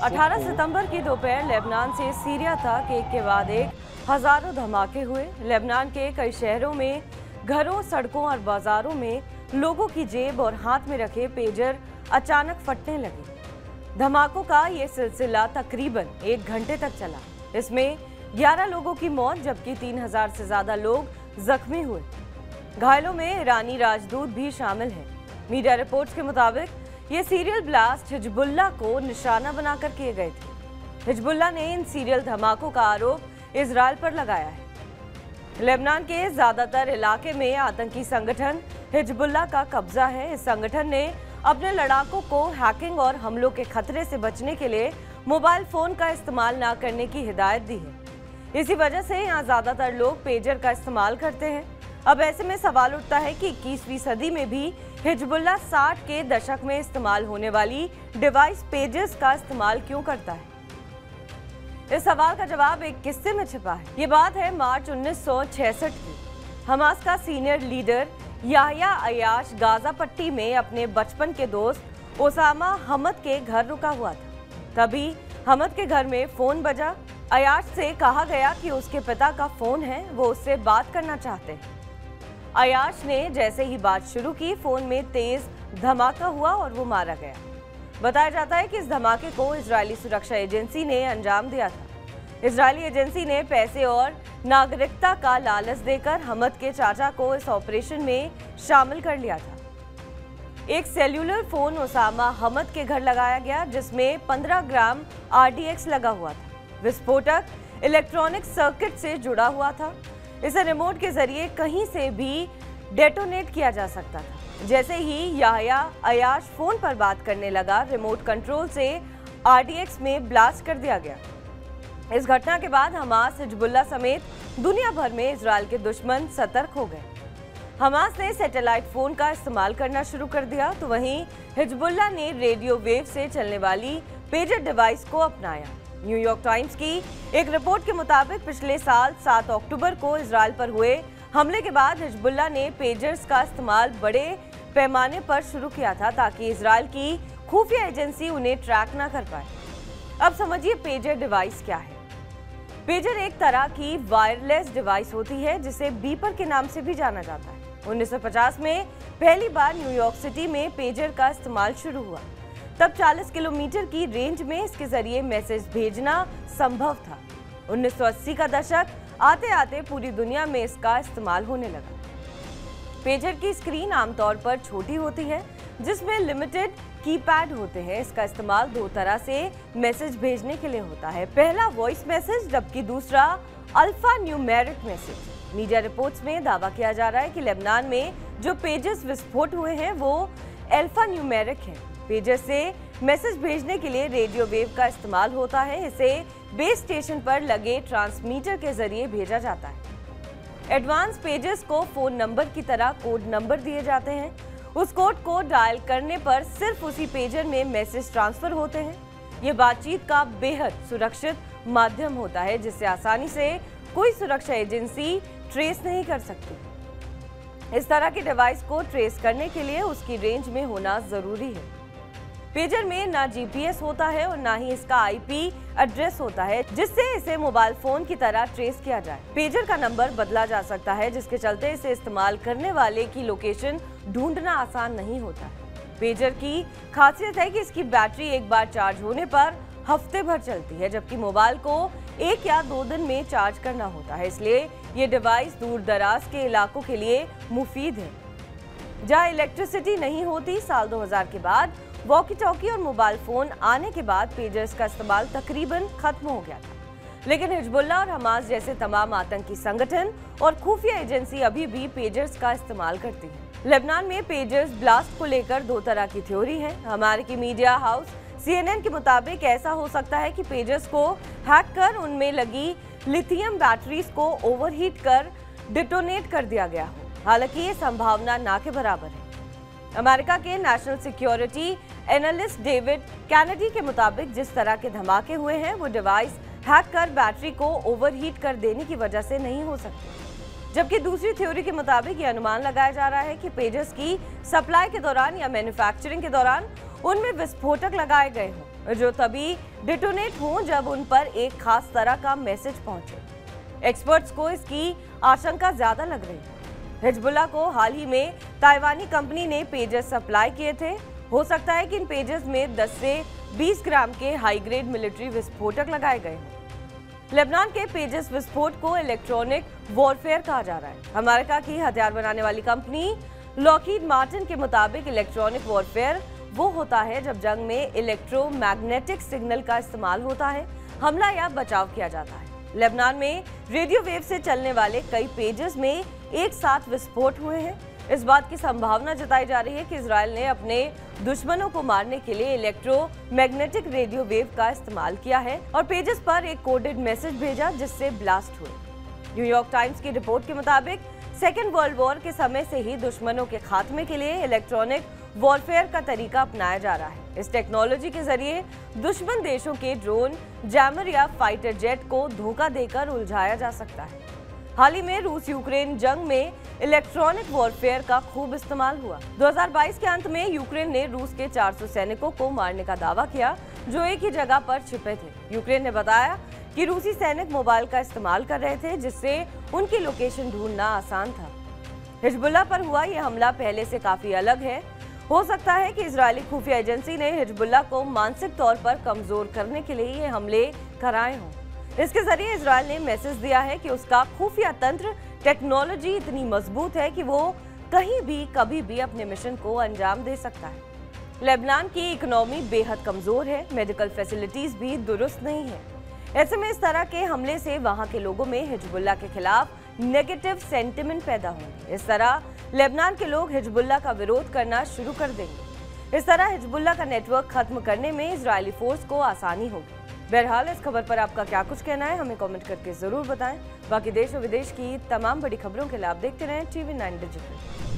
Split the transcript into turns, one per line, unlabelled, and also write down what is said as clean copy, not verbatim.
18 सितंबर की दोपहर लेबनान से सीरिया तक एक के बाद एक हजारों धमाके हुए। लेबनान के कई शहरों में घरों, सड़कों और बाजारों में लोगों की जेब और हाथ में रखे पेजर अचानक फटने लगे। धमाकों का ये सिलसिला तकरीबन 1 घंटे तक चला। इसमें 11 लोगों की मौत जबकि 3000 से ज्यादा लोग जख्मी हुए। घायलों में ईरानी राजदूत भी शामिल हैं। मीडिया रिपोर्ट्स के मुताबिक ये सीरियल ब्लास्ट हिजबुल्लाह को निशाना बनाकर किए गए थे। हिजबुल्लाह ने इन सीरियल धमाकों का आरोप इजराइल पर लगाया है। लेबनान के ज्यादातर इलाके में आतंकी संगठन हिजबुल्लाह का कब्जा है। इस संगठन ने अपने लड़ाकों को हैकिंग और हमलों के खतरे से बचने के लिए मोबाइल फोन का इस्तेमाल न करने की हिदायत दी है। इसी वजह से यहाँ ज्यादातर लोग पेजर का इस्तेमाल करते हैं। अब ऐसे में सवाल उठता है कि 21वीं सदी में भी हिजबुल्लाह 60 के दशक में इस्तेमाल होने वाली डिवाइस पेजर्स का इस्तेमाल क्यों करता है। इस सवाल का जवाब एक किस्से में छिपा है। ये बात है मार्च 1966 की। हमास का सीनियर लीडर याह्या अयाश गाजा पट्टी में अपने बचपन के दोस्त ओसामा हमद के घर रुका हुआ था। तभी हमद के घर में फोन बजा। अयाश से कहा गया कि उसके पिता का फोन है, वो उससे बात करना चाहते हैं। अयाश ने जैसे ही बात शुरू की, फोन में तेज धमाका हुआ और वो मारा गया। बताया जाता है कि इस धमाके को इजरायली सुरक्षा एजेंसी ने अंजाम दिया था। इजरायली एजेंसी ने पैसे और नागरिकता का लालच देकर हमद के चाचा को इस ऑपरेशन में शामिल कर लिया था। एक सेल्यूलर फोन ओसामा हमद के घर लगाया गया जिसमें 15 ग्राम RDX लगा हुआ था। विस्फोटक इलेक्ट्रॉनिक सर्किट से जुड़ा हुआ था। इसे रिमोट के जरिए कहीं से भी डेटोनेट किया जा सकता था। जैसे ही याह्या अयाश फोन पर बात करने लगा, रिमोट कंट्रोल से RDX में ब्लास्ट कर दिया गया। इस घटना के बाद हमास, हिजबुल्लाह समेत दुनिया भर में इजराइल के दुश्मन सतर्क हो गए। हमास ने सैटेलाइट फोन का इस्तेमाल करना शुरू कर दिया, तो वहीं हिजबुल्लाह ने रेडियो वेव से चलने वाली पेजर डिवाइस को अपनाया। न्यूयॉर्क टाइम्स की एक रिपोर्ट के मुताबिक पिछले साल 7 अक्टूबर को इजराइल पर हुए हमले के बाद हिजबुल्लाह ने पेजर्स का इस्तेमाल बड़े पैमाने पर शुरू किया था ताकि इजराइल की खुफिया एजेंसी उन्हें ट्रैक ना कर पाए। अब समझिए पेजर डिवाइस क्या है। पेजर एक तरह की वायरलेस डिवाइस होती है जिसे बीपर के नाम से भी जाना जाता है। 1950 में पहली बार न्यूयॉर्क सिटी में पेजर का इस्तेमाल शुरू हुआ। तब 40 किलोमीटर की रेंज में इसके जरिए मैसेज भेजना संभव था। 1980 का दशक आते आते पूरी दुनिया में इसका इस्तेमाल होने लगा। पेजर की स्क्रीन आमतौर पर छोटी होती है जिसमें लिमिटेड कीपैड होते हैं। इसका इस्तेमाल 2 तरह से मैसेज भेजने के लिए होता है। पहला वॉइस मैसेज जबकि दूसरा alpha numeric message. Media reports में दावा किया जा रहा है कि लेबनान में जो पेजर्स विस्फोट हुए हैं वो अल्फा न्यूमेरिक हैं। पेजर से मैसेज भेजने के लिए रेडियो वेव का इस्तेमाल होता है। इसे बेस स्टेशन पर लगे ट्रांसमीटर के जरिए भेजा जाता है। एडवांस पेजर्स को फोन नंबर की तरह कोड नंबर दिए जाते हैं। उस कोड को डायल करने पर सिर्फ उसी पेजर में मैसेज ट्रांसफर होते हैं। ये बातचीत का बेहद सुरक्षित माध्यम होता है जिससे आसानी से कोई सुरक्षा एजेंसी ट्रेस नहीं कर सकती। इस तरह की डिवाइस को ट्रेस करने के लिए उसकी रेंज में होना जरूरी है। पेजर में ना GPS होता है और ना ही इसका IP एड्रेस होता है जिससे इसे मोबाइल फोन की तरह ट्रेस किया जाए। पेजर का नंबर बदला जा सकता है जिसके चलते इसे इस्तेमाल करने वाले की लोकेशन ढूंढना आसान नहीं होता है। पेजर की खासियत है कि इसकी बैटरी एक बार चार्ज होने पर हफ्ते भर चलती है जबकि मोबाइल को 1 या 2 दिन में चार्ज करना होता है। इसलिए ये डिवाइस दूर दराज के इलाकों के लिए मुफीद है जहाँ इलेक्ट्रिसिटी नहीं होती। साल 2000 के बाद वॉकी टॉकी और मोबाइल फोन आने के बाद पेजर्स का इस्तेमाल तकरीबन खत्म हो गया था। लेकिन हिजबुल्लाह और हमास जैसे तमाम आतंकी संगठन और खुफिया एजेंसी अभी भी पेजर्स का इस्तेमाल करती हैं। लेबनान में पेजर्स ब्लास्ट को लेकर 2 तरह की थ्योरी है। अमेरिकी मीडिया हाउस CNN के मुताबिक ऐसा हो सकता है कि पेजर्स को हैक कर उनमें लगी लिथियम बैटरीज को ओवरहीट कर डिटोनेट कर दिया गया हो। हालांकि ये संभावना ना के बराबर है। अमेरिका के national security analyst David Kennedy के मुताबिक जिस तरह के धमाके हुए हैं वो डिवाइस हैक कर बैटरी को ओवरहीट कर देने की वजह से नहीं हो सकते। जबकि दूसरी थ्योरी के मुताबिक ये अनुमान लगाया जा रहा है कि पेजर्स की सप्लाई के दौरान या मैन्युफैक्चरिंग के दौरान उनमें विस्फोटक लगाए गए हों। जो तभी डिटोनेट हों जब उन पर एक खास तरह का मैसेज पहुंचे। एक्सपर्ट्स को इसकी आशंका ज्यादा लग रही है। हिजबुल्लाह को हाल ही में ताइवानी कंपनी ने पेजेस सप्लाई किए थे। हो सकता है कि इन पेजेस में 10 से 20 ग्राम के हाई ग्रेड मिलिट्री विस्फोटक लगाए गए हैं। लेबनान के पेजेस विस्फोट को इलेक्ट्रॉनिक वॉरफेयर कहा जा रहा है। अमेरिका की हथियार बनाने वाली कंपनी लॉकहीड मार्टिन के मुताबिक इलेक्ट्रॉनिक वॉरफेयर वो होता है जब जंग में इलेक्ट्रोमैग्नेटिक सिग्नल का इस्तेमाल होता है, हमला या बचाव किया जाता है। लेबनान में रेडियो वेव से चलने वाले कई पेजेस में एक साथ विस्फोट हुए हैं। इस बात की संभावना जताई जा रही है कि इजराइल ने अपने दुश्मनों को मारने के लिए इलेक्ट्रोमैग्नेटिक रेडियो वेव का इस्तेमाल किया है और पेजेस पर एक कोडेड मैसेज भेजा जिससे ब्लास्ट हुए। न्यूयॉर्क टाइम्स की रिपोर्ट के मुताबिक सेकेंड वर्ल्ड वॉर के समय से ही दुश्मनों के खात्मे के लिए इलेक्ट्रॉनिक वॉरफेयर का तरीका अपनाया जा रहा है। इस टेक्नोलॉजी के जरिए दुश्मन देशों के ड्रोन, जैमर या फाइटर जेट को धोखा देकर उलझाया जा सकता है। हाल ही में रूस यूक्रेन जंग में इलेक्ट्रॉनिक वॉरफेयर का खूब इस्तेमाल हुआ। 2022 के अंत में यूक्रेन ने रूस के 400 सैनिकों को मारने का दावा किया जो एक ही जगह पर छिपे थे। यूक्रेन ने बताया कि रूसी सैनिक मोबाइल का इस्तेमाल कर रहे थे जिससे उनकी लोकेशन ढूंढना आसान था। हिजबुल्लाह पर हुआ यह हमला पहले से काफी अलग है। हो सकता है कि इजरायली खुफिया एजेंसी ने हिजबुल्लाह को मानसिक तौर पर कमजोर करने के लिए ये हमले कराए हों। इसके जरिए इजरायल ने मैसेज दिया है कि उसका खुफिया तंत्र टेक्नोलॉजी इतनी मजबूत है कि वो कहीं भी कभी भी अपने मिशन को अंजाम दे सकता है। लेबनान की इकोनॉमी बेहद कमजोर है, मेडिकल फैसिलिटीज भी दुरुस्त नहीं है। ऐसे में इस तरह के हमले से वहां के लोगों में हिजबुल्लाह के खिलाफ नेगेटिव सेंटिमेंट पैदा होंगे। इस तरह लेबनान के लोग हिजबुल्लाह का विरोध करना शुरू कर देंगे। इस तरह हिजबुल्लाह का नेटवर्क खत्म करने में इजरायली फोर्स को आसानी होगी। बहरहाल इस खबर पर आपका क्या कुछ कहना है हमें कमेंट करके जरूर बताएं। बाकी देश और विदेश की तमाम बड़ी खबरों के लिए आप देखते रहें TV9 डिजिटल।